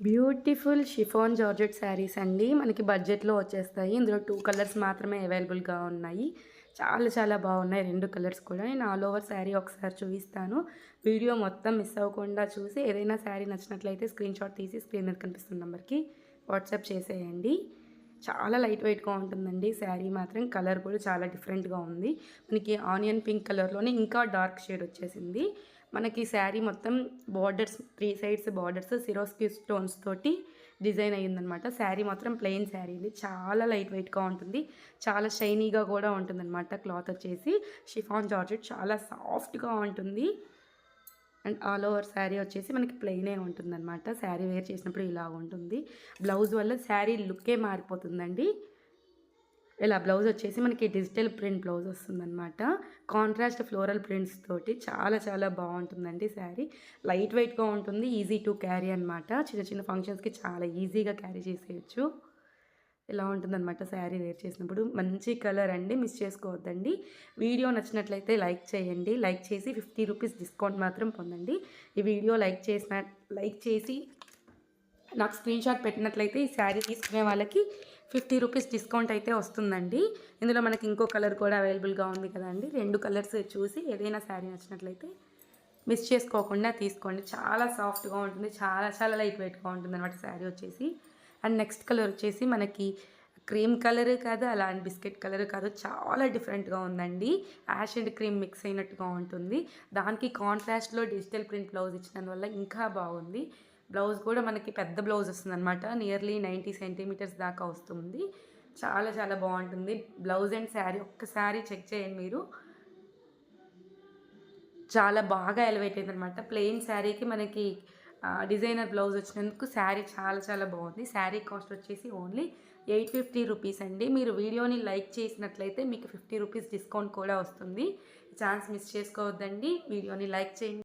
Beautiful chiffon georgette saris అండి. మనకి బడ్జెట్‌లో వచ్చేస్తాయి. ఇందులో 2 కలర్స్ మాత్రమే అవైలబుల్‌గా ఉన్నాయి. చాలా చాలా బాగున్నాయి 2 కలర్స్ కూడా. నేను ఆల్ ఓవర్ శారీ ఒకసారి చూపిస్తాను. వీడియో మొత్తం మిస్ అవ్వకుండా చూసి ఏదైనా శారీ నచ్చినట్లయితే స్క్రీన్‌షాట్ తీసి స్క్రీన్ మీద కనిపిస్తున్న నెంబర్‌కి వాట్సాప్ చేసేయండి. చాలా లైట్ వెయిట్‌గా ఉంటుందండి శారీ మాత్రం. కలర్ కూడా చాలా డిఫరెంట్‌గా ఉంది. మనకి ఆనియన్ పింక్ కలర్‌లోనే ఇంకా డార్క్ షేడ్ వచ్చేసింది. మనకి శారీ మొత్తం borders 3 sides borders Swarovski stones తోటి డిజైన్ అయ్యిందనమాట. శారీ మాత్రం ప్లెయిన్ శారీ ఇది. చాలా లైట్ వెయిట్‌గా ఉంటుంది. చాలా షైనీగా కూడా ఉంటుందన్నమాట. క్లాత్ వచ్చేసి షిఫాన్ జార్జెట్ చాలా సాఫ్ట్‌గా ఉంటుంది. అండ్ ఆల్ ఓవర్ శారీ వచ్చేసి మనకి ప్లెయినే ఉంటుందన్నమాట. శారీ వేర్ చేసినప్పుడు ఇలా ఉంటుంది. బ్లౌజ్ వల్ల శారీ లుక్కే మారిపోతుందండి. ఇలా బ్లౌజ్ వచ్చేసి మనకి డిజిటల్ ప్రింట్ బ్లౌజ్ వస్తుందన్నమాట. కాంట్రాస్ట్ ఫ్లోరల్ ప్రింట్స్ తోటి చాలా చాలా బాగుంటుందండి శారీ. లైట్ వెయిట్‌గా ఉంటుంది. ఈజీ టు క్యారీ అనమాట. చిన్న చిన్న ఫంక్షన్స్‌కి చాలా ఈజీగా క్యారీ చేసేయచ్చు. ఇలా ఉంటుందన్నమాట శారీ వేర్ చేసినప్పుడు. మంచి కలర్ అండి, మిస్ చేసుకోవద్దండి. వీడియో నచ్చినట్లయితే లైక్ చేయండి. లైక్ చేసి 50 రూపీస్ డిస్కౌంట్ మాత్రం పొందండి. ఈ వీడియో లైక్ చేసి నాకు స్క్రీన్‌షాట్ పెట్టినట్లయితే ఈ శారీ తీసుకునే వాళ్ళకి 50 రూపీస్ డిస్కౌంట్ అయితే వస్తుందండి. ఇందులో మనకి ఇంకో కలర్ కూడా అవైలబుల్‌గా ఉంది కదండీ. 2 కలర్స్ చూసి ఏదైనా శారీ నచ్చినట్లయితే మిస్ చేసుకోకుండా తీసుకోండి. చాలా సాఫ్ట్‌గా ఉంటుంది. చాలా చాలా లైట్ వెయిట్‌గా ఉంటుందన్నమాట శారీ వచ్చేసి. అండ్ నెక్స్ట్ కలర్ వచ్చేసి మనకి క్రీమ్ కలర్ కాదు, అలా అని బిస్కెట్ కలర్ కాదు. చాలా డిఫరెంట్‌గా ఉందండి. యాష్ అండ్ క్రీమ్ మిక్స్ అయినట్టుగా ఉంటుంది. దానికి కాంట్రాస్ట్‌లో డిజిటల్ ప్రింట్ బ్లౌజ్ ఇచ్చినందువల్ల ఇంకా బాగుంది. బ్లౌజ్ కూడా మనకి పెద్ద బ్లౌజ్ వస్తుందన్నమాట. నియర్లీ 90 సెంటీమీటర్స్ దాకా వస్తుంది. చాలా చాలా బాగుంటుంది. బ్లౌజ్ అండ్ శారీ ఒక్కసారి చెక్ చేయండి మీరు. చాలా బాగా ఎలివేట్ అయిందనమాట. ప్లెయిన్ శారీకి మనకి డిజైనర్ బ్లౌజ్ వచ్చినందుకు శారీ చాలా చాలా బాగుంది. శారీ కాస్ట్ వచ్చేసి ఓన్లీ 850 రూపీస్ అండి. మీరు వీడియోని లైక్ చేసినట్లయితే మీకు 50 రూపీస్ డిస్కౌంట్ కూడా వస్తుంది. ఛాన్స్ మిస్ చేసుకోవద్దండి. వీడియోని లైక్ చేయండి.